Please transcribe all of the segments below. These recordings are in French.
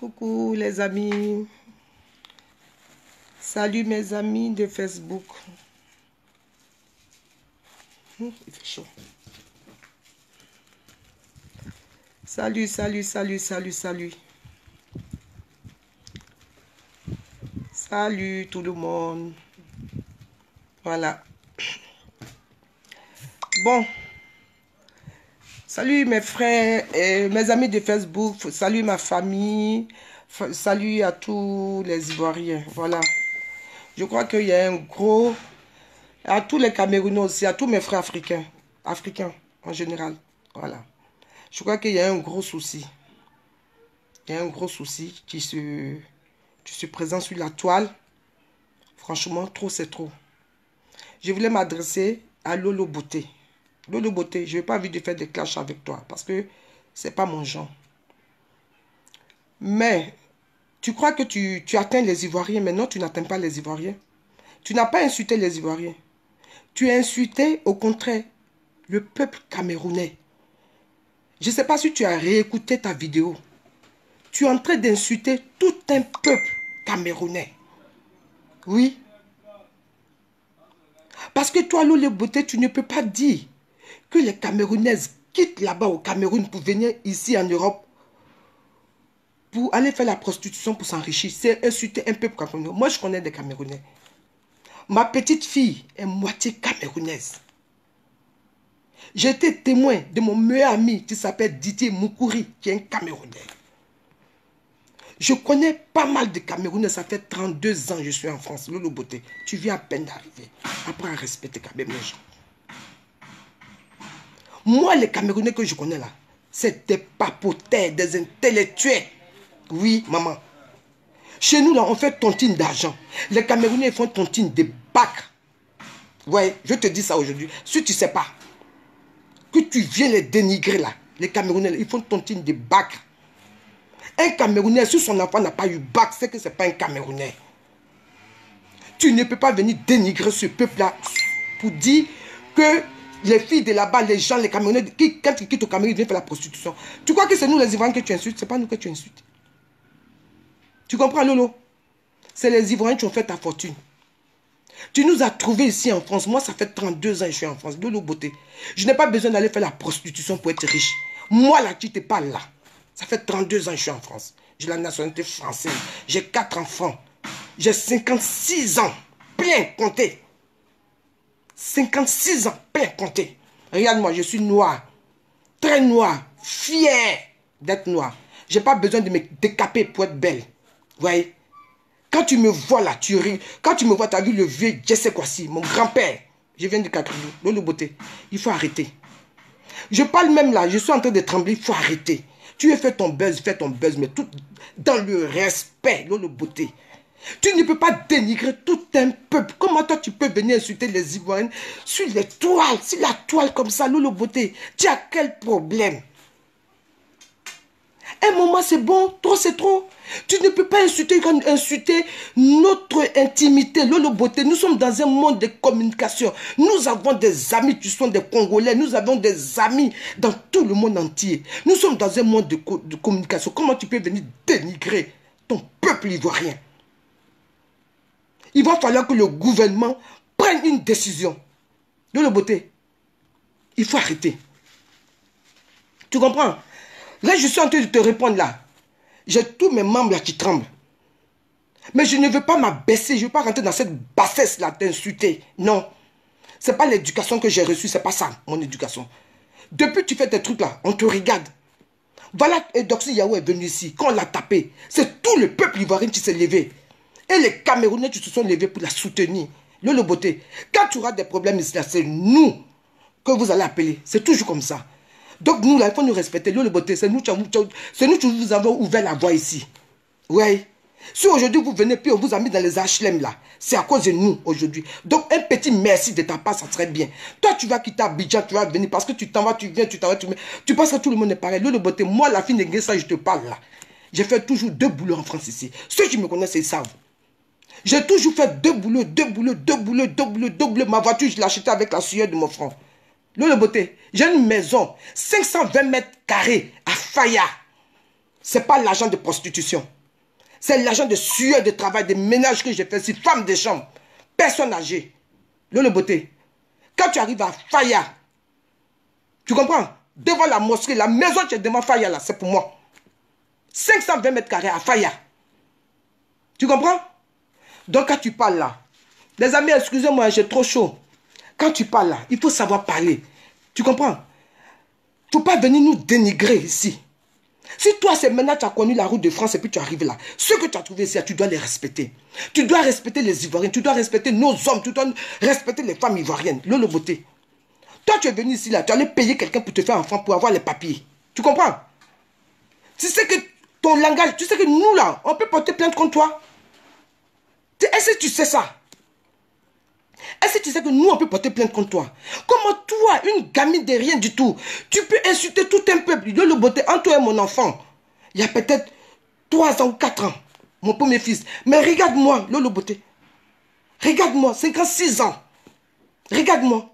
Coucou les amis. Salut mes amis de Facebook. Il fait chaud. Salut, salut, salut, salut, salut. Salut tout le monde. Voilà. Bon. Salut mes frères et mes amis de Facebook. Salut ma famille. Salut à tous les Ivoiriens. Voilà. Je crois qu'il y a un gros... À tous les Camerounais aussi, à tous mes frères africains. Africains en général. Voilà. Je crois qu'il y a un gros souci. Il y a un gros souci qui se présente sur la toile. Franchement, trop c'est trop. Je voulais m'adresser à Lolo Beauté. Lolo Beauté, je n'ai pas envie de faire des clashs avec toi parce que ce n'est pas mon genre. Mais tu crois que tu atteins les Ivoiriens, mais non, tu n'atteins pas les Ivoiriens. Tu n'as pas insulté les Ivoiriens. Tu as insulté, au contraire, le peuple camerounais. Je ne sais pas si tu as réécouté ta vidéo. Tu es en train d'insulter tout un peuple camerounais. Oui. Parce que toi, Lolo Beauté, tu ne peux pas dire que les Camerounaises quittent là-bas au Cameroun pour venir ici en Europe pour aller faire la prostitution pour s'enrichir. C'est insulter un peuple camerounais. Moi, je connais des Camerounais. Ma petite fille est moitié camerounaise. J'ai été témoin de mon meilleur ami qui s'appelle Didier Moukouri, qui est un Camerounais. Je connais pas mal de Camerounais, ça fait 32 ans que je suis en France. Lolo Beauté, tu viens à peine d'arriver. Apprends à respecter quand même les gens. Moi, les Camerounais que je connais là, c'est des papoteurs, des intellectuels. Oui, maman. Chez nous, là, on fait tontine d'argent. Les Camerounais font tontine de bac. Ouais, je te dis ça aujourd'hui. Si tu ne sais pas, que tu viens les dénigrer là, les Camerounais, là, ils font tontine de bac. Un Camerounais, si son enfant n'a pas eu bac, c'est que ce n'est pas un Camerounais. Tu ne peux pas venir dénigrer ce peuple-là pour dire que les filles de là-bas, les gens, les Camerounais, quand ils quittent au Cameroun, ils viennent faire la prostitution. Tu crois que c'est nous les Ivoiriens que tu insultes? Ce n'est pas nous que tu insultes. Tu comprends, Lolo? C'est les Ivoiriens qui ont fait ta fortune. Tu nous as trouvés ici en France. Moi, ça fait 32 ans que je suis en France. Lolo Beauté. Je n'ai pas besoin d'aller faire la prostitution pour être riche. Moi, là, qui te parle là. Ça fait 32 ans que je suis en France. J'ai la nationalité française. J'ai 4 enfants. J'ai 56 ans. Plein compté. 56 ans. Plein compté. Regarde-moi, je suis noir. Très noir. Fier d'être noir. Je n'ai pas besoin de me décaper pour être belle. Vous voyez? Quand tu me vois là, tu ris. Quand tu me vois, tu as vu le vieux Jesse Kwasi, mon grand-père. Je viens de Kakribou, Lolo Beauté. Il faut arrêter. Je parle même là, je suis en train de trembler, il faut arrêter. Tu as fait ton buzz, mais tout dans le respect, Lolo Beauté. Tu ne peux pas dénigrer tout un peuple. Comment toi tu peux venir insulter les Ivoiriens sur les toiles, sur la toile comme ça, Lolo Beauté? Tu as quel problème? Un moment c'est bon, trop c'est trop. Tu ne peux pas insulter notre intimité, Lolo Beauté. Nous sommes dans un monde de communication. Nous avons des amis qui sont des Congolais. Nous avons des amis dans tout le monde entier. Nous sommes dans un monde de communication. Comment tu peux venir dénigrer ton peuple ivoirien? Il va falloir que le gouvernement prenne une décision. Lolo Beauté, il faut arrêter. Tu comprends? Là, je suis en train de te répondre là. J'ai tous mes membres là qui tremblent. Mais je ne veux pas m'abaisser. Je ne veux pas rentrer dans cette bassesse là d'insulter. Non. Ce n'est pas l'éducation que j'ai reçue. Ce n'est pas ça, mon éducation. Depuis que tu fais tes trucs là, on te regarde. Voilà, Doxy Yahoo est venu ici. Quand on l'a tapé, c'est tout le peuple ivoirien qui s'est levé. Et les Camerounais qui se sont levés pour la soutenir. Lolo Beauté, quand tu auras des problèmes ici, c'est nous que vous allez appeler. C'est toujours comme ça. Donc nous, là, il faut nous respecter. Lolo Beauté, c'est nous qui vous avons ouvert la voie ici. Oui. Si aujourd'hui vous venez, puis on vous a mis dans les HLM là, c'est à cause de nous aujourd'hui. Donc un petit merci de ta part, ça serait bien. Toi, tu vas quitter Abidjan, tu vas venir parce que tu t'en vas, tu viens, tu t'en vas, tu penses que tout le monde est pareil. Lolo Beauté, moi, la fille de ça, je te parle là. J'ai fait toujours 2 boulots en France ici. Ceux qui me connaissent, ils savent. J'ai toujours fait 2 boulots. Ma voiture, je l'ai achetée avec la sueur de mon front. Lolo Beauté, j'ai une maison, 520 mètres carrés à Faya. Ce n'est pas l'argent de prostitution. C'est l'argent de sueur, de travail, de ménage que j'ai fait ici. Femme de chambre. Personne âgée. Lolo Beauté. Quand tu arrives à Faya, tu comprends? Devant la mosquée, la maison qui est devant Faya là, c'est pour moi. 520 mètres carrés à Faya. Tu comprends? Donc quand tu parles là, les amis, excusez-moi, j'ai trop chaud. Quand tu parles là, il faut savoir parler. Tu comprends? Il ne faut pas venir nous dénigrer ici. Si toi, c'est maintenant tu as connu la route de France et puis tu arrives là, ce que tu as trouvé ici, tu dois les respecter. Tu dois respecter les Ivoiriens, tu dois respecter nos hommes, tu dois respecter les femmes ivoiriennes. Lolo Beauté. Toi, tu es venu ici là, tu allais payer quelqu'un pour te faire enfant, pour avoir les papiers. Tu comprends? Tu sais que ton langage, tu sais que nous là, on peut porter plainte contre toi. Est-ce que tu sais ça? Est-ce que tu sais que nous, on peut porter plainte contre toi? Comment toi, une gamine de rien du tout, tu peux insulter tout un peuple? Lolo Beauté, entre toi et mon enfant, il y a peut-être 3 ans ou 4 ans, mon premier fils. Mais regarde-moi, Lolo Beauté. Regarde-moi, 56 ans. Regarde-moi.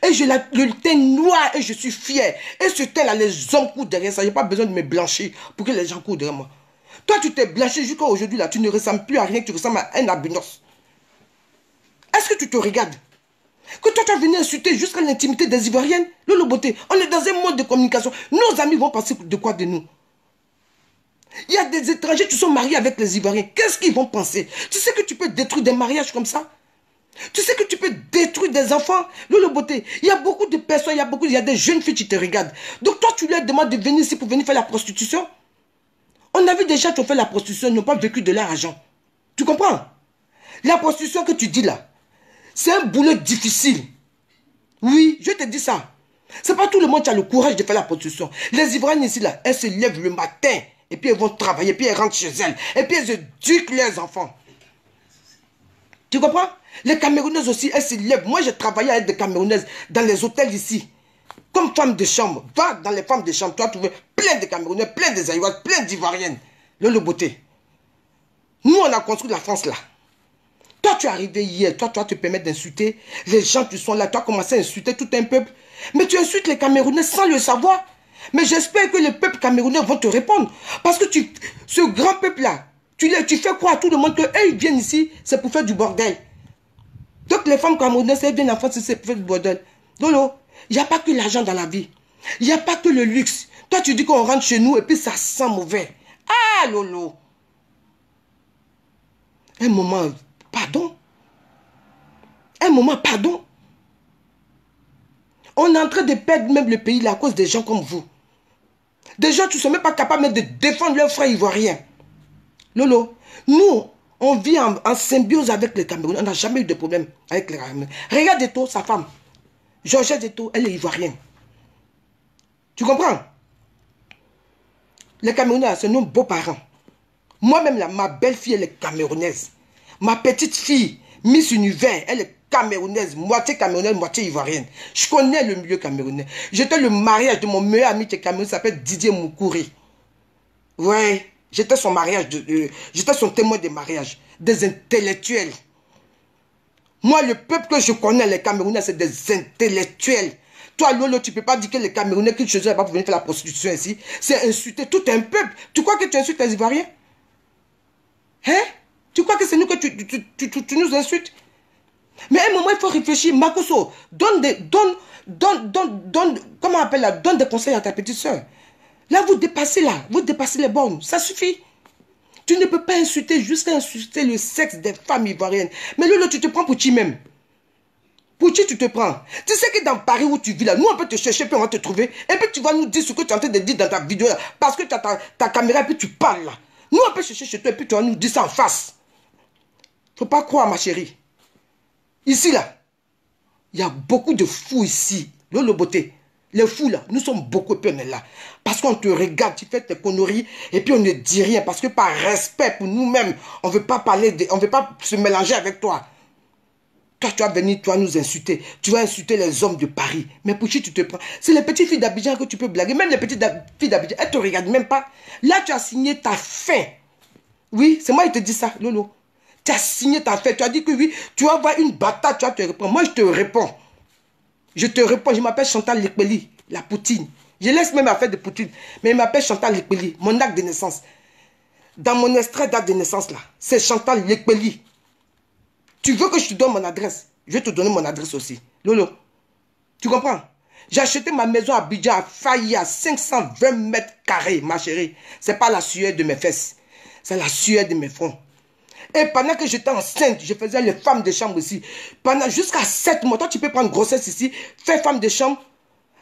Et j'ai le teint noir et je suis fier. Et ce teint-là, les hommes courent derrière ça. Je n'ai pas besoin de me blanchir pour que les gens courent derrière moi. Toi, tu t'es blanchi jusqu'à aujourd'hui, là. Tu ne ressembles plus à rien, tu ressembles à un albinos. Est-ce que tu te regardes? Que toi, tu as venu insulter jusqu'à l'intimité des Ivoiriennes? Lolo Beauté, on est dans un mode de communication. Nos amis vont penser de quoi de nous? Il y a des étrangers qui sont mariés avec les Ivoiriens. Qu'est-ce qu'ils vont penser? Tu sais que tu peux détruire des mariages comme ça? Tu sais que tu peux détruire des enfants? Lolo Beauté, il y a beaucoup de personnes, il y a des jeunes filles qui te regardent. Donc toi, tu leur demandes de venir ici pour venir faire la prostitution? On a vu des gens qui ont fait la prostitution, ils n'ont pas vécu de leur argent. Tu comprends? La prostitution que tu dis là, c'est un boulot difficile. Oui, je te dis ça. C'est pas tout le monde qui a le courage de faire la prostitution. Les Ivoiriennes ici là, elles se lèvent le matin, et puis elles vont travailler, et puis elles rentrent chez elles, et puis elles éduquent leurs enfants. Tu comprends? Les Camerounaises aussi, elles se lèvent. Moi, j'ai travaillé avec des Camerounaises dans les hôtels ici. Comme femme de chambre. Va dans les femmes de chambre, tu vas trouver plein de Camerounais, plein de Zaïroises, plein d'Ivoiriennes. Lolo Beauté. Nous, on a construit la France là. Toi, tu es arrivé hier, toi, tu vas te permettre d'insulter les gens qui sont là. Tu as commencé à insulter tout un peuple. Mais tu insultes les Camerounais sans le savoir. Mais j'espère que les peuples camerounais vont te répondre. Parce que ce grand peuple-là, tu fais croire à tout le monde qu'eux, ils viennent ici, c'est pour faire du bordel. Donc les femmes camerounaises, elles viennent en France, c'est pour faire du bordel. Lolo, il n'y a pas que l'argent dans la vie. Il n'y a pas que le luxe. Toi, tu dis qu'on rentre chez nous et puis ça sent mauvais. Ah, Lolo. Un moment, pardon. Un moment, pardon. On est en train de perdre même le pays là, à cause des gens comme vous. Des gens qui ne sont même pas capables même de défendre leurs frères ivoiriens. Lolo, nous, on vit en symbiose avec les Camerounais. On n'a jamais eu de problème avec les Camerounais. Regarde Eto, sa femme. Georgette Eto, elle est ivoirienne. Tu comprends? Les Camerounais, c'est nos beaux-parents. Moi-même, là, ma belle-fille, elle est camerounaise. Ma petite fille, Miss Univers, elle est camerounaise, moitié ivoirienne. Je connais le milieu camerounais. J'étais le mariage de mon meilleur ami qui est camerounais, s'appelle Didier Moukouri. Ouais, j'étais son mariage, j'étais son témoin de mariage, des intellectuels. Moi, le peuple que je connais, les Camerounais, c'est des intellectuels. Toi, Lolo, tu ne peux pas dire que les Camerounais qui chez eux pas pour venir faire la prostitution ici. C'est insulter tout un peuple. Tu crois que tu insultes les Ivoiriens? Hein? Tu crois que c'est nous que tu nous insultes? Mais à un moment, il faut réfléchir. Makosso, donne comment on appelle là? Donne des conseils à ta petite soeur. Là, vous dépassez les bornes. Ça suffit. Tu ne peux pas insulter, jusqu'à insulter le sexe des femmes ivoiriennes. Mais Lolo, tu te prends pour qui même? Pour qui tu te prends? Tu sais que dans Paris où tu vis là, nous on peut te chercher, puis on va te trouver. Et puis tu vas nous dire ce que tu es en train de dire dans ta vidéo là. Parce que tu as ta caméra et puis tu parles là. Nous on peut chercher chez toi et puis tu vas nous dire ça en face. Faut pas croire, ma chérie. Ici là, il y a beaucoup de fous ici. Lolo Beauté. Les fous là, nous sommes beaucoup et puis on est là. Parce qu'on te regarde, tu fais tes conneries et puis on ne dit rien. Parce que par respect pour nous-mêmes, on ne veut pas parler, on ne veut pas se mélanger avec toi. Toi, tu vas venir, tu vas nous insulter. Tu vas insulter les hommes de Paris. Mais pour qui tu te prends? C'est les petites filles d'Abidjan que tu peux blaguer. Même les petites filles d'Abidjan, elles ne te regardent même pas. Là, tu as signé ta fin. Oui, c'est moi qui te dis ça, Lolo. Tu as signé ta fin. Tu as dit que oui, tu vas avoir une bataille, tu vas te répondre. Moi, je te réponds. Je te réponds. Je m'appelle Chantal Lekpeli, la Poutine. Je laisse même affaire de Poutine. Mais il m'appelle Chantal Lekpeli, mon acte de naissance. dans mon extrait date de naissance là, c'est Chantal Lekpeli. Tu veux que je te donne mon adresse? Je vais te donner mon adresse aussi. Lolo, tu comprends? J'ai acheté ma maison à Abidjan, à Failli, à 520 mètres carrés, ma chérie. C'est pas la sueur de mes fesses, c'est la sueur de mes fronts. Et pendant que j'étais enceinte, je faisais les femmes de chambre ici. Pendant jusqu'à 7 mois, toi tu peux prendre grossesse ici, faire femme de chambre,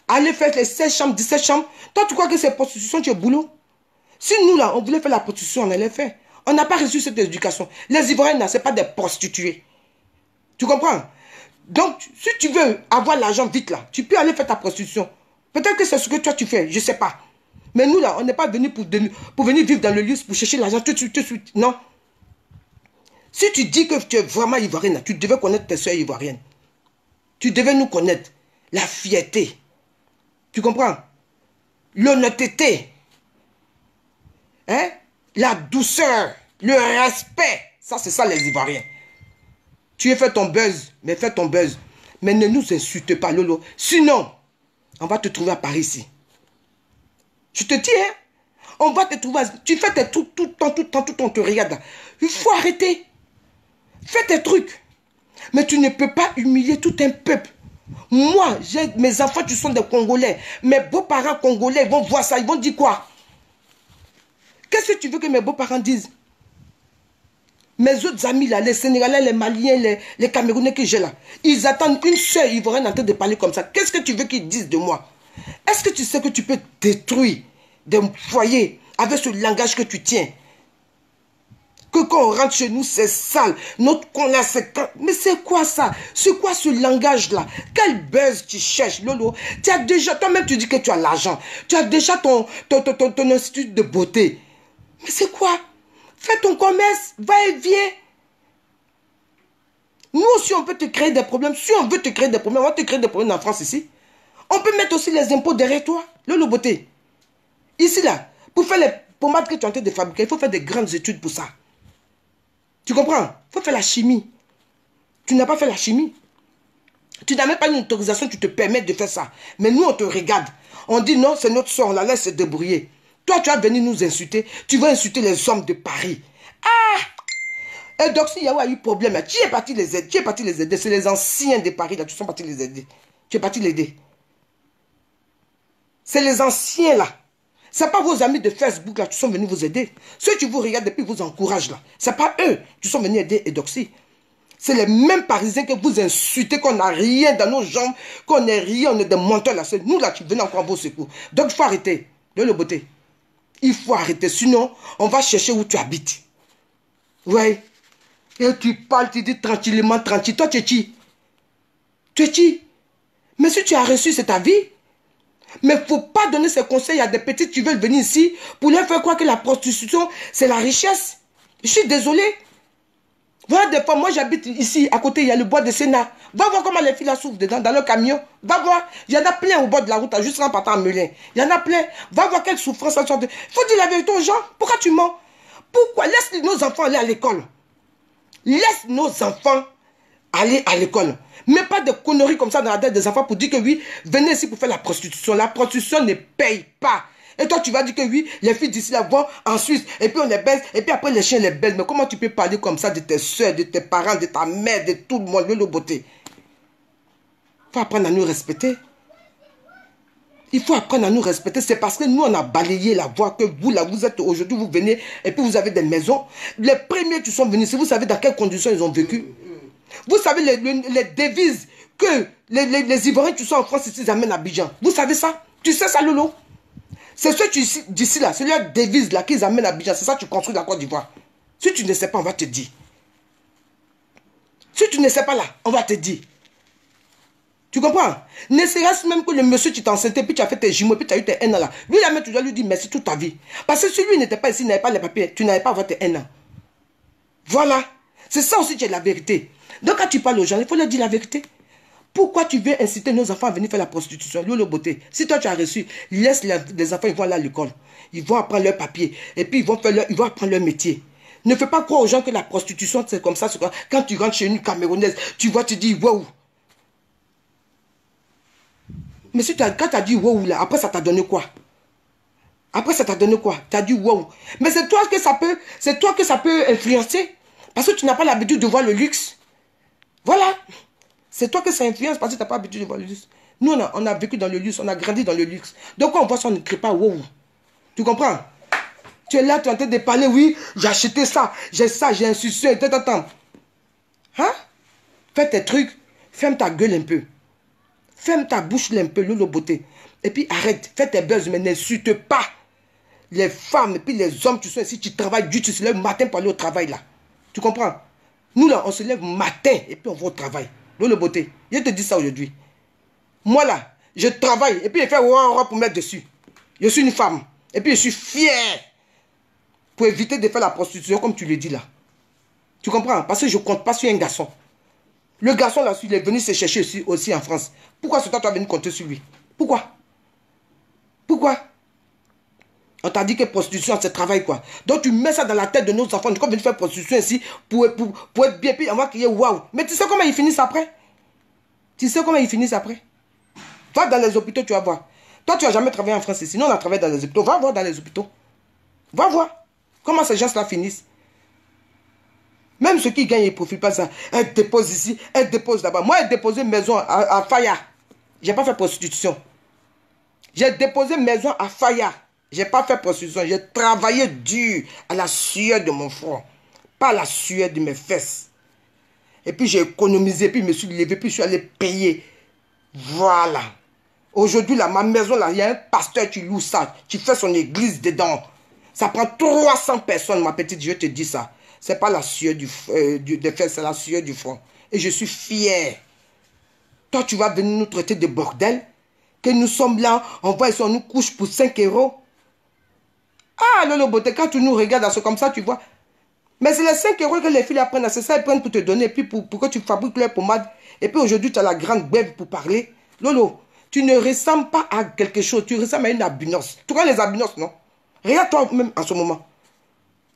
aller faire les 16 chambres, 17 chambres. Toi tu crois que c'est prostitution, tu es boulot? Si nous là, on voulait faire la prostitution, on allait faire. On n'a pas reçu cette éducation. Les Ivoiriens là, ce n'est pas des prostituées. Tu comprends? Donc, si tu veux avoir l'argent vite là, tu peux aller faire ta prostitution. Peut-être que c'est ce que toi tu fais, je ne sais pas. Mais nous là, on n'est pas venus pour venir vivre dans le luxe, pour chercher l'argent tout de suite. Non. Si tu dis que tu es vraiment ivoirienne, tu devais connaître tes soeurs ivoiriennes. Tu devais nous connaître. La fierté. Tu comprends? L'honnêteté. Hein? La douceur. Le respect. Ça, c'est ça les Ivoiriens. Tu as fait ton buzz, mais fais ton buzz. Mais ne nous insulte pas, Lolo. Sinon, on va te trouver à Paris ici. Je te dis, hein? On va te trouver. Tu fais tes trucs tout le temps, on te regarde. Il faut arrêter. Fais tes trucs. Mais tu ne peux pas humilier tout un peuple. Moi, mes enfants, tu sont des Congolais. Mes beaux-parents congolais, ils vont voir ça. Ils vont dire quoi? Qu'est-ce que tu veux que mes beaux-parents disent? Mes autres amis là, les Sénégalais, les Maliens, les Camerounais que j'ai là, ils attendent une seule ivoirienne en train de parler comme ça. Qu'est-ce que tu veux qu'ils disent de moi? Est-ce que tu sais que tu peux détruire des foyers avec ce langage que tu tiens? Que quand on rentre chez nous, c'est sale. Notre con là, c'est... Mais c'est quoi ça? C'est quoi ce langage-là? Quel buzz tu cherches, Lolo? Tu as déjà... Toi-même, tu dis que tu as l'argent. Tu as déjà ton institut de beauté. Mais c'est quoi? Fais ton commerce. Va et viens. Nous aussi, on peut te créer des problèmes. Si on veut te créer des problèmes, on va te créer des problèmes en France ici. On peut mettre aussi les impôts derrière toi. Lolo Beauté. Ici, là, pour faire les pommades que tu es en train de fabriquer, il faut faire des grandes études pour ça. Tu comprends? Il faut faire la chimie. Tu n'as pas fait la chimie. Tu n'as même pas une autorisation, tu te permets de faire ça. Mais nous, on te regarde. On dit non, c'est notre soeur, on la laisse se débrouiller. Toi, tu vas venir nous insulter. Tu vas insulter les hommes de Paris. Ah! Et donc, s'il y a eu problème, tu es parti les aider. Tu es parti les aider. C'est les anciens de Paris, là, tu sont partis les aider. Tu es parti l'aider. C'est les anciens, là. Ce n'est pas vos amis de Facebook là qui sont venus vous aider. Ceux qui vous regardent et puis vous encouragent là. Ce n'est pas eux qui sont venus aider Eudoxie. C'est les mêmes Parisiens que vous insultez, qu'on n'a rien dans nos jambes, qu'on n'est rien, on est des menteurs là. C'est nous là qui venons encore à vos secours. Donc il faut arrêter. Lolo Beauté. Il faut arrêter. Sinon, on va chercher où tu habites. Ouais. Et tu parles, tu dis tranquillement, tranquille. Toi, tu es qui? Tu es qui? Mais si tu as reçu, c'est ta vie. Mais il ne faut pas donner ces conseils à des petites qui veulent venir ici pour leur faire croire que la prostitution, c'est la richesse. Je suis désolé. Voilà, des fois, moi j'habite ici, à côté, il y a le bois de Sénat. Va voir comment les filles là souffrent dedans, dans leur camion. Va voir. Il y en a plein au bord de la route, juste en partant en Melun. Il y en a plein. Va voir quelle souffrance elles sont. Il faut dire la vérité aux gens. Pourquoi tu mens? Pourquoi? Laisse nos enfants aller à l'école. Laisse nos enfants aller à l'école. Mais pas de conneries comme ça dans la tête des enfants pour dire que oui, venez ici pour faire la prostitution. La prostitution ne paye pas. Et toi, tu vas dire que oui, les filles d'ici là vont en Suisse, et puis on les baise, et puis après les chiens les baisent. Mais comment tu peux parler comme ça de tes soeurs, de tes parents, de ta mère, de tout le monde, Lolo Beauté? Il faut apprendre à nous respecter. Il faut apprendre à nous respecter. C'est parce que nous, on a balayé la voie que vous, là, vous êtes aujourd'hui, vous venez, et puis vous avez des maisons. Les premiers qui sont venus, si vous savez dans quelles conditions ils ont vécu. Vous savez les devises que les Ivoiriens qui sont en France ici, ils amènent à Abidjan. Vous savez ça? Tu sais ça, Lolo? C'est ceux d'ici là, c'est leur devise là qu'ils amènent à Abidjan. C'est ça que tu construis la Côte d'Ivoire. Si tu ne sais pas, on va te dire. Si tu ne sais pas là, on va te dire. Tu comprends? Ne serait-ce même que le monsieur qui t'a enceinté, puis tu as fait tes jumeaux, puis tu as eu tes 1 an là. Lui, là, tu dois lui dire merci toute ta vie. Parce que si lui n'était pas ici, il n'avait pas les papiers, tu n'avais pas à avoir tes 1 an. Voilà. C'est ça aussi qui est la vérité. Donc quand tu parles aux gens, il faut leur dire la vérité. Pourquoi tu veux inciter nos enfants à venir faire la prostitution? Lolo Beauté. Si toi tu as reçu, laisse les enfants, ils vont aller à l'école. Ils vont apprendre leur papier. Et puis ils vont apprendre leur métier. Ne fais pas croire aux gens que la prostitution c'est comme ça. Quand tu rentres chez une Camerounaise, tu vois, tu dis wow. Mais si quand tu as dit wow là, après ça t'a donné quoi? Après, ça t'a donné quoi? Tu as dit wow. Mais c'est toi que ça peut influencer. Parce que tu n'as pas l'habitude de voir le luxe. Voilà. C'est toi que ça influence parce que tu n'as pas l'habitude de voir le luxe. Nous, on a vécu dans le luxe, on a grandi dans le luxe. Donc, quand on voit ça, on ne crie pas wow. Tu comprends? Tu es là, tu es en train de parler, oui, j'ai acheté ça, j'ai un succès, attends. Hein? Fais tes trucs, ferme ta gueule un peu. Ferme ta bouche un peu, Lolo Beauté. Et puis arrête, fais tes buzz, mais n'insulte pas les femmes et puis les hommes qui sont ici, tu travailles, tu te lèves le matin pour aller au travail là. Tu comprends? Nous là, on se lève matin et puis on va au travail. Lolo Beauté, je te dis ça aujourd'hui. Moi là, je travaille et puis je fais pour mettre dessus. Je suis une femme et puis je suis fier pour éviter de faire la prostitution comme tu le dis là. Tu comprends? Parce que je ne compte pas sur un garçon. Le garçon là, il est venu se chercher aussi en France. Pourquoi c'est toi qui vas venir compter sur lui? Pourquoi? Pourquoi? On t'a dit que prostitution, c'est travail quoi. Donc tu mets ça dans la tête de nos enfants. Tu vas venir faire prostitution ici pour être bien. Puis on va crier waouh. Mais tu sais comment ils finissent après? Tu sais comment ils finissent après? Va dans les hôpitaux, tu vas voir. Toi, tu n'as jamais travaillé en France ici. Nous, on a travaillé dans les hôpitaux. Va voir dans les hôpitaux. Va voir comment ces gens-là finissent. Même ceux qui gagnent, ils ne profitent pas de ça. Elle dépose ici, elle dépose là-bas. Moi, j'ai déposé maison à Faya. Je n'ai pas fait prostitution. J'ai déposé maison à Faya. Je n'ai pas fait prostitution. J'ai travaillé dur à la sueur de mon front. Pas à la sueur de mes fesses. Et puis j'ai économisé, puis je me suis levé, puis je suis allé payer. Voilà. Aujourd'hui, là, ma maison, là, il y a un pasteur qui loue ça. Qui fait son église dedans. Ça prend 300 personnes, ma petite, je te dis ça. Ce n'est pas la sueur des fesses, c'est la sueur du front. Et je suis fier. Toi, tu vas venir nous traiter de bordel. Que nous sommes là, on va ici, on nous couche pour 5 €. Ah, Lolo Beauté, quand tu nous regardes, c'est comme ça, tu vois. Mais c'est les 5 € que les filles apprennent, c'est ça, elles prennent pour te donner, puis pour que tu fabriques leur pommade. Et puis aujourd'hui, tu as la grande bève pour parler. Lolo, tu ne ressembles pas à quelque chose, tu ressembles à une albinos. Tu vois les albinos, non? Regarde toi-même en ce moment.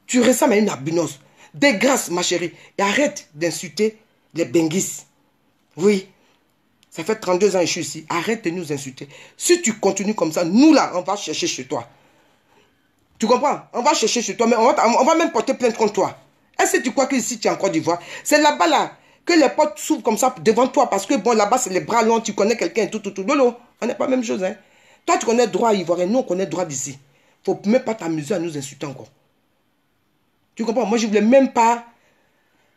Tu ressembles à une albinos. Dégrasse, ma chérie. Et arrête d'insulter les benguis. Oui. Ça fait 32 ans que je suis ici. Arrête de nous insulter. Si tu continues comme ça, nous là, on va chercher chez toi. Tu comprends? On va chercher chez toi, mais on va même porter plainte contre toi. Est-ce que tu crois que ici tu es en Côte d'Ivoire? C'est là-bas là que les portes s'ouvrent comme ça devant toi parce que bon là-bas c'est les bras longs, tu connais quelqu'un, tout. Lolo, on n'est pas la même chose. Hein? Toi tu connais le droit ivoirien, nous on connaît le droit d'ici. Faut même pas t'amuser à nous insulter encore. Tu comprends? Moi je voulais même pas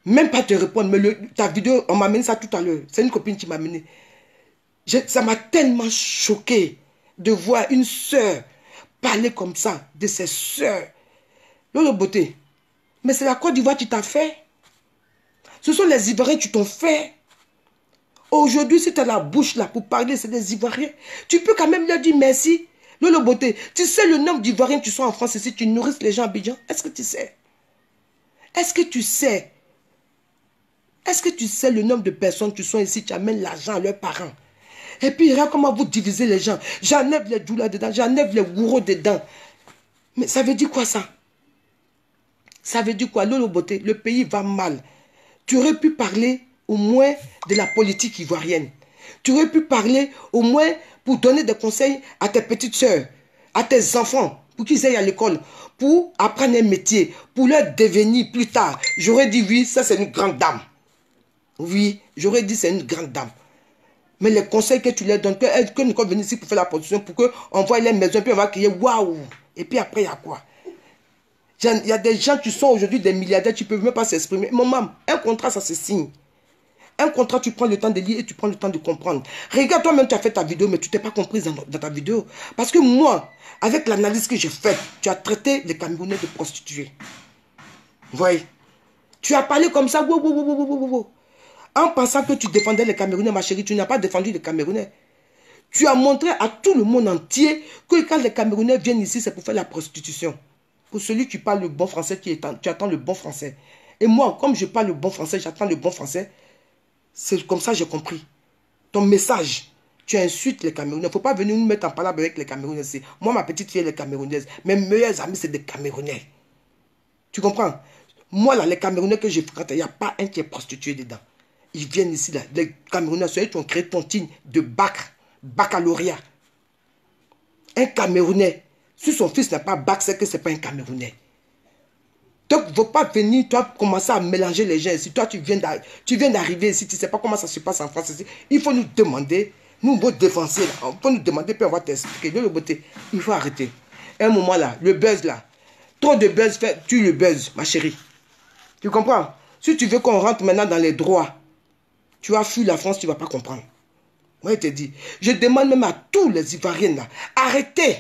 te répondre, mais ta vidéo, on m'a amené ça tout à l'heure. C'est une copine qui m'a amené. Ça m'a tellement choqué de voir une sœur parler comme ça de ses sœurs. Lolo Beauté, mais c'est la Côte d'Ivoire qui t'a fait. Ce sont les Ivoiriens qui t'ont fait. Aujourd'hui, si tu as la bouche là pour parler, c'est des Ivoiriens. Tu peux quand même leur dire merci. Lolo Beauté, tu sais le nombre d'Ivoiriens qui sont en France ici, tu nourris les gens à Abidjan? Est-ce que tu sais? Est-ce que tu sais? Est-ce que tu sais le nombre de personnes qui sont ici, qui amènent l'argent à leurs parents? Et puis, regarde comment vous divisez les gens. J'enlève les doulas dedans, j'enlève les gourous dedans. Mais ça veut dire quoi ça? Ça veut dire quoi? Lolo Beauté, le pays va mal. Tu aurais pu parler au moins de la politique ivoirienne. Tu aurais pu parler au moins pour donner des conseils à tes petites sœurs, à tes enfants, pour qu'ils aillent à l'école, pour apprendre un métier, pour leur devenir plus tard. J'aurais dit oui, ça c'est une grande dame. Oui, j'aurais dit c'est une grande dame. Mais les conseils que tu leur donnes, que nous sommes venus ici pour faire la production, pour qu'on voit les maisons, puis on va crier waouh. Et puis après, il y a quoi? Il y a des gens qui sont aujourd'hui des milliardaires, tu ne peux même pas s'exprimer. Maman, un contrat, ça se signe. Un contrat, tu prends le temps de lire et tu prends le temps de comprendre. Regarde, toi-même, tu as fait ta vidéo, mais tu t'es pas comprise dans ta vidéo. Parce que moi, avec l'analyse que j'ai faite, tu as traité les Camerounais de prostituées. Vous voyez? Tu as parlé comme ça, en pensant que tu défendais les Camerounais, ma chérie, tu n'as pas défendu les Camerounais. Tu as montré à tout le monde entier que quand les Camerounais viennent ici, c'est pour faire la prostitution. Pour celui qui parle le bon français, tu attends le bon français. Et moi, comme je parle le bon français, j'attends le bon français. C'est comme ça que j'ai compris. Ton message, tu insultes les Camerounais. Il ne faut pas venir nous mettre en parole avec les Camerounais. Moi, ma petite fille, elle est camerounaise. Mes meilleurs amis, c'est des Camerounais. Tu comprends? Moi, là, les Camerounais que j'ai fréquentés, il n'y a pas un qui est prostitué dedans. Ils viennent ici, là. Les Camerounais, ceux qui ont créé ton team de baccalauréat. Un Camerounais Si son fils n'a pas bac, c'est que ce n'est pas un Camerounais. Donc, il ne faut pas venir, toi, commencer à mélanger les gens. Si toi, tu viens d'arriver ici, tu ne sais pas comment ça se passe en France ici. Il faut nous demander, nous, vos défenseurs, là, il faut nous demander, puis on va t'expliquer. De l'autre côté, il faut arrêter. À un moment là, le buzz là, trop de buzz tue le buzz, ma chérie. Tu comprends? Si tu veux qu'on rentre maintenant dans les droits, tu vas fuir la France, tu ne vas pas comprendre. Moi, je te dis, je demande même à tous les Ivoiriens là, arrêtez.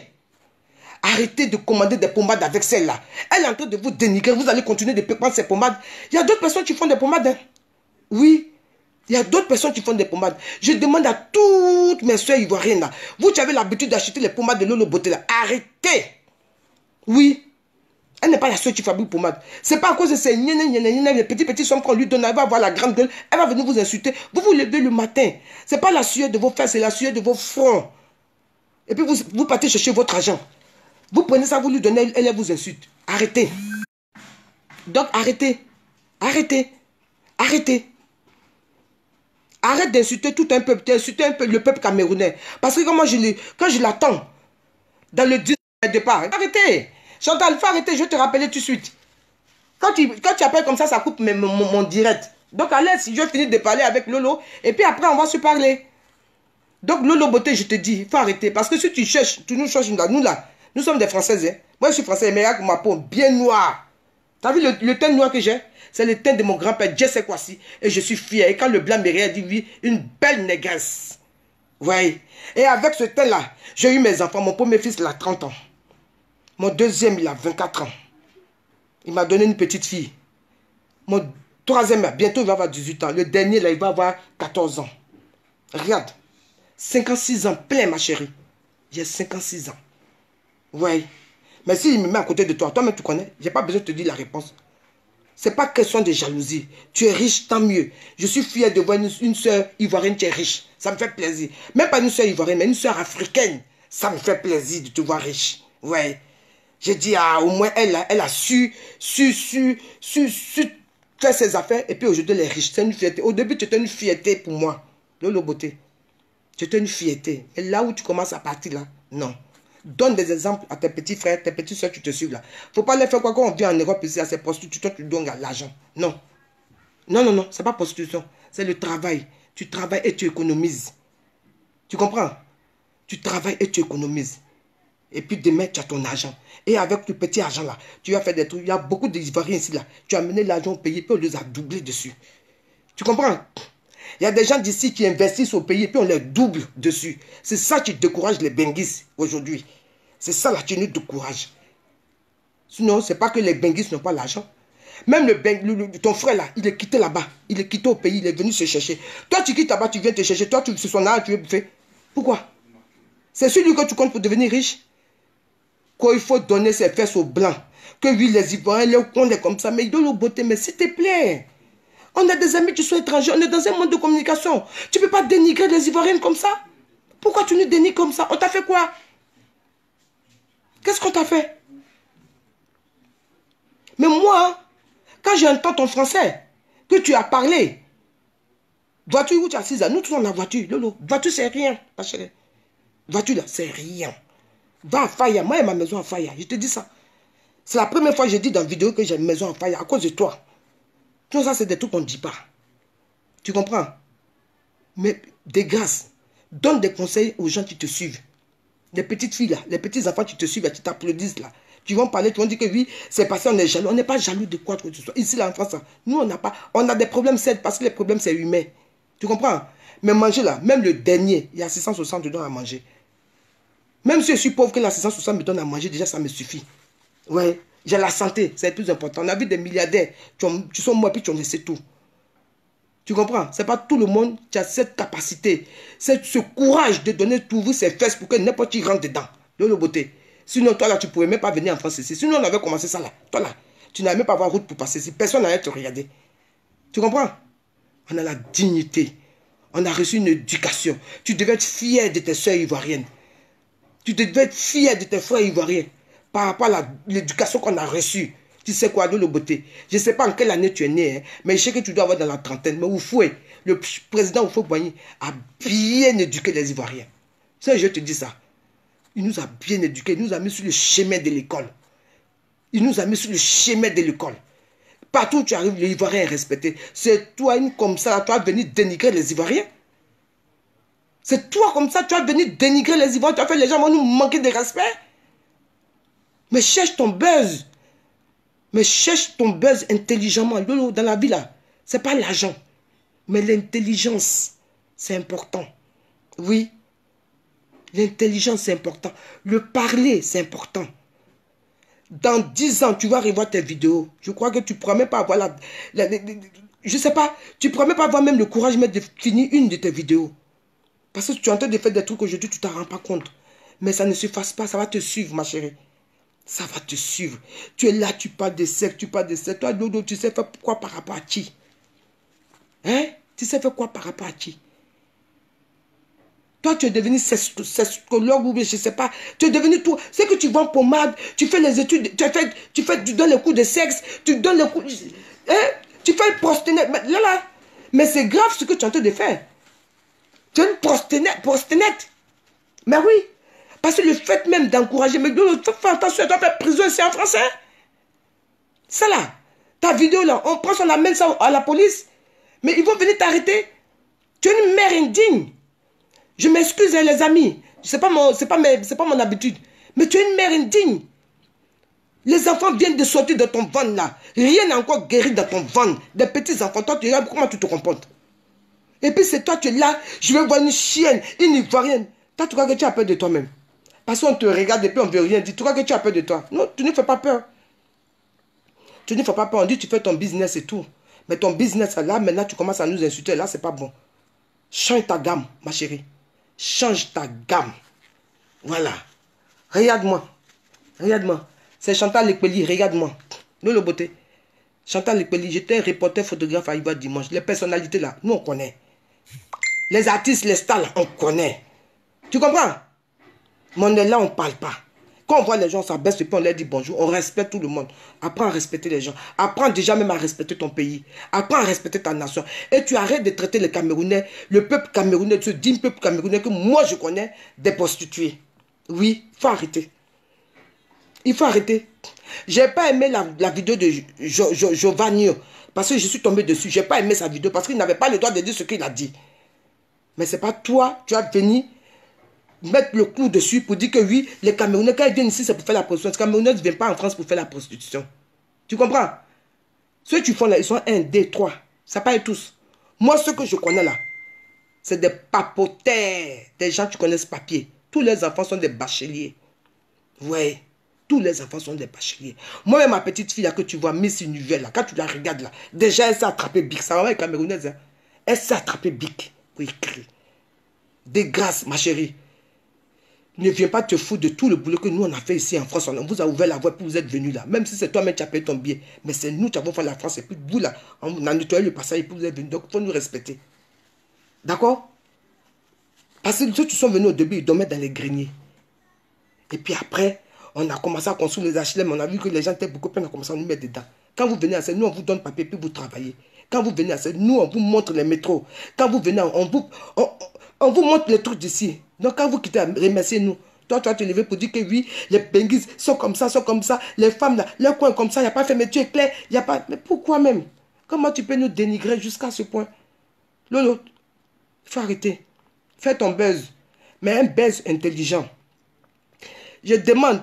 Arrêtez de commander des pommades avec celle-là. Elle est en train de vous dénigrer. Vous allez continuer de prendre ces pommades. Il y a d'autres personnes qui font des pommades. Hein. Oui. Il y a d'autres personnes qui font des pommades. Je demande à toutes mes soeurs ivoiriennes là. Vous qui avez l'habitude d'acheter les pommades de Lolo Beauté là. Arrêtez. Oui. Elle n'est pas la seule qui fabrique pommade. C'est pas à cause de ces les petits sommes qu'on lui donne. Elle va avoir la grande gueule. Elle va venir vous insulter. Vous vous levez le matin. C'est pas la sueur de vos fesses, c'est la sueur de vos fronts. Et puis vous partez chercher votre argent. Vous prenez ça, vous lui donnez, elle vous insulte. Arrêtez. Donc arrêtez. Arrêtez. Arrêtez. Arrête d'insulter tout un peuple. D'insulter un peu le peuple camerounais. Parce que quand je l'attends, dans le départ, arrêtez. Chantal, il faut arrêter, je vais te rappeler tout de suite. Quand tu appelles comme ça coupe mon direct. Donc à l'aise, je vais finir de parler avec Lolo. Et puis après, on va se parler. Donc Lolo Beauté, je te dis, il faut arrêter. Parce que si tu cherches, tu nous cherches là, nous sommes des Françaises. Hein. Moi, je suis Français, mais avec ma peau bien noire. Tu as vu le teint noir que j'ai? C'est le teint de mon grand-père, Dieu sait quoi si. Et je suis fier. Et quand le blanc me regarde, il dit, oui, une belle négresse. Oui. Et avec ce teint-là, j'ai eu mes enfants. Mon premier fils, il a 30 ans. Mon deuxième, il a 24 ans. Il m'a donné une petite fille. Mon troisième, bientôt, il va avoir 18 ans. Le dernier, là, il va avoir 14 ans. Regarde. 56 ans, plein, ma chérie. J'ai 56 ans. Oui. Mais s'il me met à côté de toi, toi-même tu connais, je n'ai pas besoin de te dire la réponse. Ce n'est pas question de jalousie. Tu es riche, tant mieux. Je suis fier de voir une soeur ivoirienne qui est riche. Ça me fait plaisir. Même pas une soeur ivoirienne, mais une soeur africaine. Ça me fait plaisir de te voir riche. Oui. J'ai dit, ah, au moins, elle a su faire ses affaires. Et puis aujourd'hui, elle est riche. C'est une fierté. Au début, c'était une fierté pour moi. Lolo Beauté. C'était une fierté. Et là où tu commences à partir, là, non. Donne des exemples à tes petits frères, tes petites soeurs qui te suivent là. Faut pas les faire quoi quand on vient en Europe ici à ces prostitutions, tu donnes l'argent. Non. Non, non, non, c'est pas prostitution. C'est le travail. Tu travailles et tu économises. Tu comprends? Tu travailles et tu économises. Et puis demain, tu as ton argent. Et avec ce petit argent là, tu vas faire des trucs. Il y a beaucoup d'Ivoiriens ici là. Tu as amené l'argent au pays, puis on les a doublés dessus. Tu comprends? Il y a des gens d'ici qui investissent au pays et puis on les double dessus. C'est ça qui décourage les Benguis aujourd'hui. C'est ça là qui nous décourage. Sinon, ce n'est pas que les Benguis n'ont pas l'argent. Même ton frère là, il est quitté là-bas. Il est quitté au pays, il est venu se chercher. Toi, tu quittes là-bas, tu viens te chercher. Toi, c'est son argent, tu veux bouffer. Pourquoi? C'est celui que tu comptes pour devenir riche. Quoi, il faut donner ses fesses aux blancs. Que oui, les Ivoiriens, on est comme ça. Mais ils donnent aux beautés, mais s'il te plaît. On a des amis qui sont étrangers, on est dans un monde de communication. Tu ne peux pas dénigrer les Ivoiriennes comme ça. Pourquoi tu nous dénigres comme ça? On t'a fait quoi? Qu'est-ce qu'on t'a fait? Mais moi, quand j'entends ton français, que tu as parlé, voiture où tu as 6 ans, nous tous on a la voiture. Lolo, voiture c'est rien, ma chérie. Voiture là, c'est rien. Va à Faya, moi j'ai ma maison à Faya, je te dis ça. C'est la première fois que je dis dans la vidéo que j'ai une maison à Faya à cause de toi. Tout ça, c'est des trucs qu'on ne dit pas. Tu comprends? Mais de grâce, donne des conseils aux gens qui te suivent. Les petites filles là, les petits enfants qui te suivent, qui t'applaudissent là. Tu vas parler, tu vas dire que oui, c'est parce qu'on est jaloux. On n'est pas jaloux de quoi que ce soit. Ici là en France, nous on n'a pas. On a des problèmes, c'est parce que les problèmes c'est humain. Tu comprends? Mais manger là, même le dernier, il y a 660 dedans à manger. Même si je suis pauvre, que la 660 me donne à manger, déjà ça me suffit. Ouais. J'ai la santé, c'est le plus important. On a vu des milliardaires qui sont morts et puis qui ont laissé tout. Tu comprends? Ce n'est pas tout le monde qui a cette capacité, ce courage de donner tout, ouvrir ses fesses pour que n'importe qui rentre dedans. De la beauté. Sinon, toi là, tu ne pouvais même pas venir en France ici. Sinon, on avait commencé ça là. Toi là, tu n'avais même pas avoir route pour passer ici. Personne n'allait te regarder. Tu comprends? On a la dignité. On a reçu une éducation. Tu devais être fier de tes soeurs ivoiriennes. Tu devais être fier de tes frères ivoiriens. Par rapport à l'éducation qu'on a reçue. Tu sais quoi, de la beauté. Je ne sais pas en quelle année tu es né, hein, mais je sais que tu dois avoir dans la trentaine. Mais Oufoué, le président Oufoué-Boigny a bien éduqué les Ivoiriens. Ça, je te dis ça. Il nous a bien éduqués. Il nous a mis sur le chemin de l'école. Il nous a mis sur le chemin de l'école. Partout où tu arrives, l'Ivoirien est respecté. C'est toi, une comme ça, tu vas venir dénigrer les Ivoiriens. C'est toi comme ça, tu vas venir dénigrer les Ivoiriens. Tu vas faire les gens vont nous manquer de respect. Mais cherche ton buzz. Mais cherche ton buzz intelligemment. Dans la vie là, ce n'est pas l'argent. Mais l'intelligence, c'est important. Oui. L'intelligence, c'est important. Le parler, c'est important. Dans 10 ans, tu vas revoir tes vidéos. Je crois que tu ne pourras même pas avoir je ne sais pas, tu ne pourras même pas avoir même le courage même de finir une de tes vidéos. Parce que tu es en train de faire des trucs aujourd'hui, tu ne t'en rends pas compte. Mais ça ne se fasse pas, ça va te suivre, ma chérie. Ça va te suivre. Tu es là, tu parles de sexe, tu parles de sexe. Toi, Dodo, tu sais faire quoi par rapport à qui? Hein? Tu sais faire quoi par rapport à qui? Toi, tu es devenu sexologue ou je ne sais pas. Tu es devenu tout. C'est que tu vends pommade, tu fais les études, tu donnes les cours de sexe, tu donnes les cours. Hein? Tu fais le prostituée. Mais c'est grave ce que tu es en train de faire. Tu es une prostituée. Mais oui. Parce que le fait même d'encourager, mais fais attention, tu vas faire prison, c'est en français. Ça là, ta vidéo là, on prend ça, on amène ça à la police. Mais ils vont venir t'arrêter. Tu es une mère indigne. Je m'excuse, les amis. C'est pas mon habitude. Mais tu es une mère indigne. Les enfants viennent de sortir de ton ventre là. Rien n'a encore guéri dans ton ventre. Des petits enfants, toi, tu regardes comment tu te comportes. Et puis c'est toi, tu es là. Je veux voir une chienne, une ivoirienne. Toi, tu crois que tu as peur de toi-même. Parce qu'on te regarde et puis on ne veut rien dire. Tu crois que tu as peur de toi. Non, tu ne fais pas peur. Tu ne fais pas peur. On dit tu fais ton business et tout. Mais ton business là, maintenant, tu commences à nous insulter. Là, c'est pas bon. Change ta gamme, ma chérie. Change ta gamme. Voilà. Regarde-moi. Regarde-moi. C'est Chantal Lepeli. Regarde-moi. Nous, le beauté. Chantal Lepeli. J'étais reporter photographe à Ivoire Dimanche. Les personnalités là, nous, on connaît. Les artistes, les stars là, on connaît. Tu comprends? Mais on est là, on ne parle pas. Quand on voit les gens s'abaissent et puis on leur dit bonjour, on respecte tout le monde. Apprends à respecter les gens. Apprends déjà même à respecter ton pays. Apprends à respecter ta nation. Et tu arrêtes de traiter les Camerounais, le peuple camerounais, ce digne peuple camerounais que moi je connais, des prostituées. Oui, il faut arrêter. Il faut arrêter. Je n'ai pas aimé la vidéo de Giovanni parce que je suis tombé dessus. Je n'ai pas aimé sa vidéo parce qu'il n'avait pas le droit de dire ce qu'il a dit. Mais ce n'est pas toi, tu as venu mettre le clou dessus pour dire que oui, les Camerounais, quand ils viennent ici, c'est pour faire la prostitution. Les Camerounais ne viennent pas en France pour faire la prostitution. Tu comprends? Ceux qui font là, ils sont 1, 2, 3. Ça pas tous. Moi, ceux que je connais là, c'est des papoteurs. Des gens qui connaissent papier. Tous les enfants sont des bacheliers. Ouais. Tous les enfants sont des bacheliers. Moi-même, ma petite fille là, que tu vois, Miss Univers, là, quand tu la regardes là, déjà, elle s'est attrapée bic. Ça va, les Camerounaises, hein? Elle s'est attrapée bic. Oui, des grâces, ma chérie. Ne viens pas te foutre de tout le boulot que nous on a fait ici en France. On vous a ouvert la voie puis vous êtes venus là. Même si c'est toi-même qui as payé ton billet. Mais c'est nous qui avons fait la France. Et puis vous là, on a nettoyé le passage et puis vous êtes venus. Donc il faut nous respecter. D'accord? Parce que ceux qui sont venus au début, ils dormaient dans les greniers. Et puis après, on a commencé à construire les HLM. On a vu que les gens étaient beaucoup pleins. On a commencé à nous mettre dedans. Quand vous venez à ça, nous on vous donne papier puis vous travaillez. Quand vous venez à ça, nous on vous montre les métros. Quand vous venez, on vous montre les trucs d'ici. Donc quand vous quittez, remerciez-nous. Toi, tu vas te lever pour dire que oui, les Benguis sont comme ça, Les femmes, là, leur coin comme ça, il n'y a pas fait, mais tu es clair, il n'y a pas... Mais pourquoi même? Comment tu peux nous dénigrer jusqu'à ce point? Lolo, il faut arrêter. Fais ton buzz. Mais un buzz intelligent. Je demande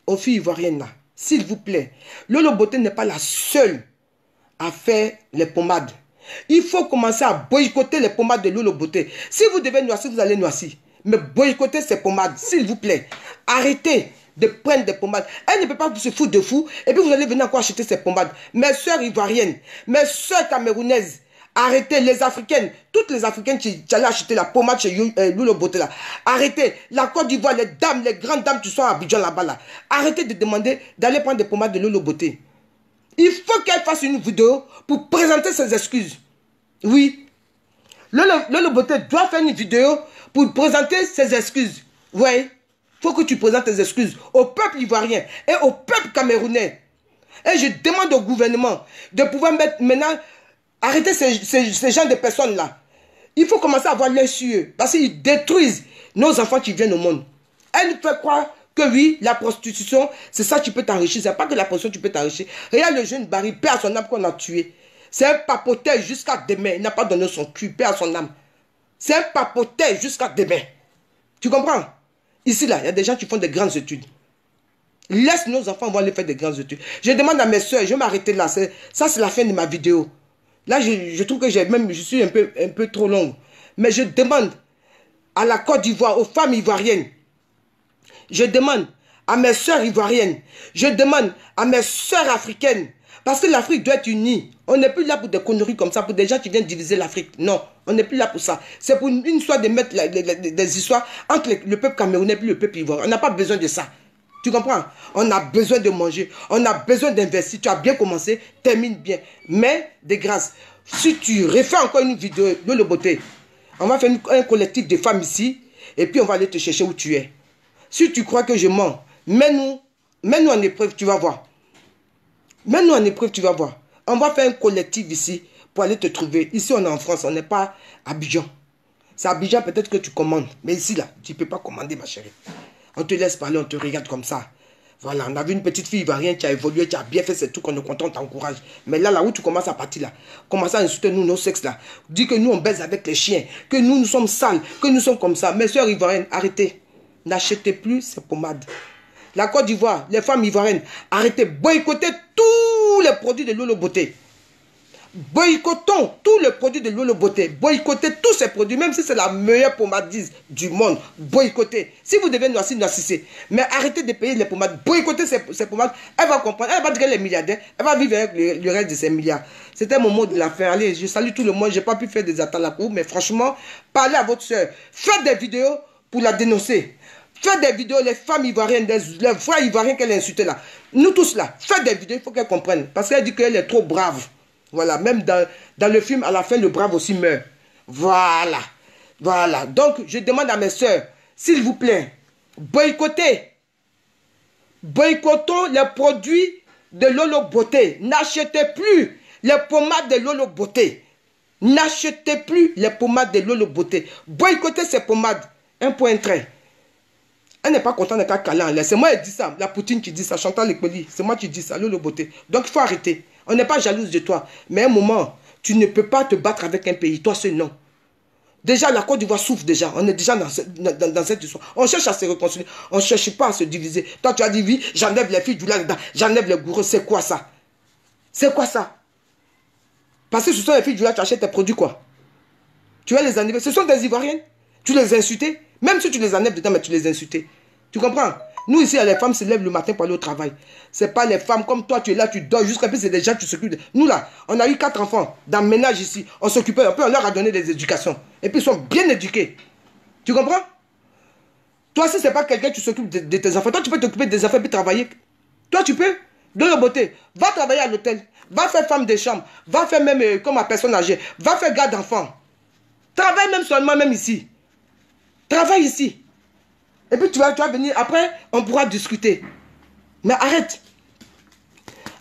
aux filles ivoiriennes là, s'il vous plaît, Lolo Beauté n'est pas la seule à faire les pommades. Il faut commencer à boycotter les pommades de Lolo Beauté. Si vous devez noircir, vous allez noircir. Mais boycottez ces pommades, s'il vous plaît. Arrêtez de prendre des pommades. Elle ne peut pas se foutre de fou. Et puis vous allez venir encore acheter ces pommades. Mes soeurs ivoiriennes, mes soeurs camerounaises, arrêtez les Africaines. Toutes les Africaines qui allaient acheter la pommade chez Lolo Beauté là. Arrêtez. La Côte d'Ivoire, les dames, les grandes dames qui sont à Abidjan là-bas là. Arrêtez de demander d'aller prendre des pommades de Lolo Beauté. Il faut qu'elle fasse une vidéo pour présenter ses excuses. Oui. Lolo Beauté doit faire une vidéo pour présenter ses excuses. Oui. Il faut que tu présentes tes excuses au peuple ivoirien et au peuple camerounais. Et je demande au gouvernement de pouvoir mettre maintenant, arrêter ces gens de personnes-là. Il faut commencer à avoir l'œil sur eux parce qu'ils détruisent nos enfants qui viennent au monde. Elle fait croire que oui, la prostitution, c'est ça, tu peux t'enrichir. C'est pas que la prostitution, tu peux t'enrichir. Regarde le jeune Barry, paix à son âme qu'on a tué. C'est un papoteur jusqu'à demain. Il n'a pas donné son cul, paix à son âme. C'est un papoteur jusqu'à demain. Tu comprends? Ici, là, il y a des gens qui font des grandes études. Laisse nos enfants vont aller faire des grandes études. Je demande à mes soeurs, je vais m'arrêter là. Ça, c'est la fin de ma vidéo. Là, je trouve que je suis un peu trop longue. Mais je demande à la Côte d'Ivoire, aux femmes ivoiriennes. Je demande à mes soeurs ivoiriennes. Je demande à mes soeurs africaines. Parce que l'Afrique doit être unie. On n'est plus là pour des conneries comme ça, pour des gens qui viennent diviser l'Afrique. Non, on n'est plus là pour ça. C'est pour une histoire de mettre des histoires entre le peuple camerounais et le peuple ivoirien. On n'a pas besoin de ça. Tu comprends? On a besoin de manger. On a besoin d'investir. Tu as bien commencé, termine bien. Mais, de grâce, si tu refais encore une vidéo de le beauté, on va faire un collectif de femmes ici, et puis on va aller te chercher où tu es. Si tu crois que je mens, mets-nous en épreuve, tu vas voir. Mets-nous en épreuve, tu vas voir. On va faire un collectif ici pour aller te trouver. Ici, on est en France, on n'est pas à Abidjan. C'est à Abidjan peut-être que tu commandes. Mais ici, là, tu ne peux pas commander, ma chérie. On te laisse parler, on te regarde comme ça. Voilà, on a vu une petite fille ivoirienne qui a évolué, qui a bien fait, c'est tout qu'on est content, on t'encourage. Mais là où tu commences à partir là, commence à insulter nous, nos sexes là. Dis que nous, on baise avec les chiens, que nous sommes sales, que nous sommes comme ça. Mes soeurs ivoiriennes, arrêtez. N'achetez plus ces pommades. La Côte d'Ivoire, les femmes ivoiriennes, arrêtez, boycottez tous les produits de Lolo Beauté. Boycottons tous les produits de Lolo Beauté. Boycottez tous ces produits, même si c'est la meilleure pommadise du monde. Boycottez. Si vous devez noisir, noississez. Mais arrêtez de payer les pommades. Boycottez ces pommades. Elle va comprendre. Elle va dire qu'elle est milliardaire. Elle va vivre avec le reste de ses milliards. C'était mon mot de la fin. Allez, je salue tout le monde. Je n'ai pas pu faire des attaques à cour, mais franchement, parlez à votre soeur. Faites des vidéos pour la dénoncer. Faites des vidéos, les femmes ivoiriennes, les frères ivoiriens qu'elle a insultés là. Nous tous là, faites des vidéos, il faut qu'elle comprenne. Parce qu'elle dit qu'elle est trop brave. Voilà, même dans le film, à la fin, le brave aussi meurt. Voilà. Voilà. Donc, je demande à mes soeurs, s'il vous plaît, boycottez. Boycottons les produits de Lolo Beauté. N'achetez plus les pommades de Lolo Beauté. N'achetez plus les pommades de Lolo Beauté. Boycottez ces pommades. Un point trait. Elle n'est pas contente de câlin. C'est moi qui dis ça. La Poutine qui dit ça. Chantal Lepeli. C'est moi qui dis ça. Lolo Beauté. Donc, il faut arrêter. On n'est pas jalouse de toi. Mais à un moment, tu ne peux pas te battre avec un pays. Toi seul, non. Déjà, la Côte d'Ivoire souffre déjà. On est déjà dans cette histoire. On cherche à se réconcilier. On ne cherche pas à se diviser. Toi, tu as dit, oui, j'enlève les filles du lac, j'enlève les gourous. C'est quoi ça? C'est quoi ça? Parce que ce sont les filles du lac, tu achètes tes produits, quoi. Tu vas les enlever. Ce sont des Ivoiriennes. Tu les insultais. Même si tu les enlèves dedans, mais tu les insultais. Tu comprends? Nous, ici, les femmes se lèvent le matin pour aller au travail. Ce n'est pas les femmes comme toi, tu es là, tu dors jusqu'à puis c'est des gens qui s'occupent. Nous, là, on a eu 4 enfants dans le ménage ici. On s'occupait un peu, on leur a donné des éducations. Et puis, ils sont bien éduqués. Tu comprends? Toi, si ce n'est pas quelqu'un qui s'occupe de tes enfants, toi, tu peux t'occuper des enfants et puis travailler. Toi, tu peux. De la beauté. Va travailler à l'hôtel. Va faire femme de chambre. Va faire même comme à personne âgée. Va faire garde d'enfants. Travaille même seulement, même ici. Travaille ici. Et puis tu vas venir, après, on pourra discuter. Mais arrête.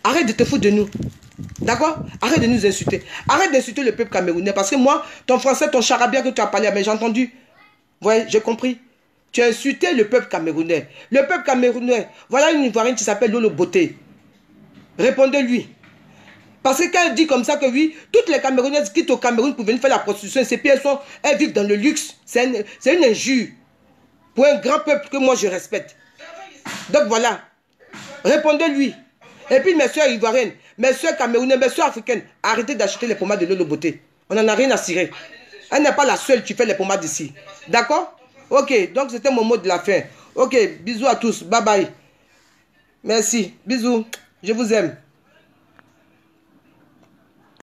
Arrête de te foutre de nous. D'accord? Arrête de nous insulter. Arrête d'insulter le peuple camerounais. Parce que moi, ton français, ton charabia que tu as parlé, mais j'ai entendu. Ouais, j'ai compris. Tu as insulté le peuple camerounais. Le peuple camerounais, voilà une Ivoirienne qui s'appelle Lolo Beauté. Répondez-lui. Parce que quand elle dit comme ça que oui, toutes les Camerounaises quittent au Cameroun pour venir faire la prostitution, ces pieds elles vivent dans le luxe. C'est une injure. Pour un grand peuple que moi je respecte. Donc voilà. Répondez-lui. Et puis mes soeurs ivoiriennes, mes soeurs camerounaises, mes soeurs africaines, arrêtez d'acheter les pommades de Lolo Beauté. On n'en a rien à cirer. Elle n'est pas la seule qui fait les pommades ici. D'accord? Ok, donc c'était mon mot de la fin. Ok, bisous à tous. Bye bye. Merci. Bisous. Je vous aime.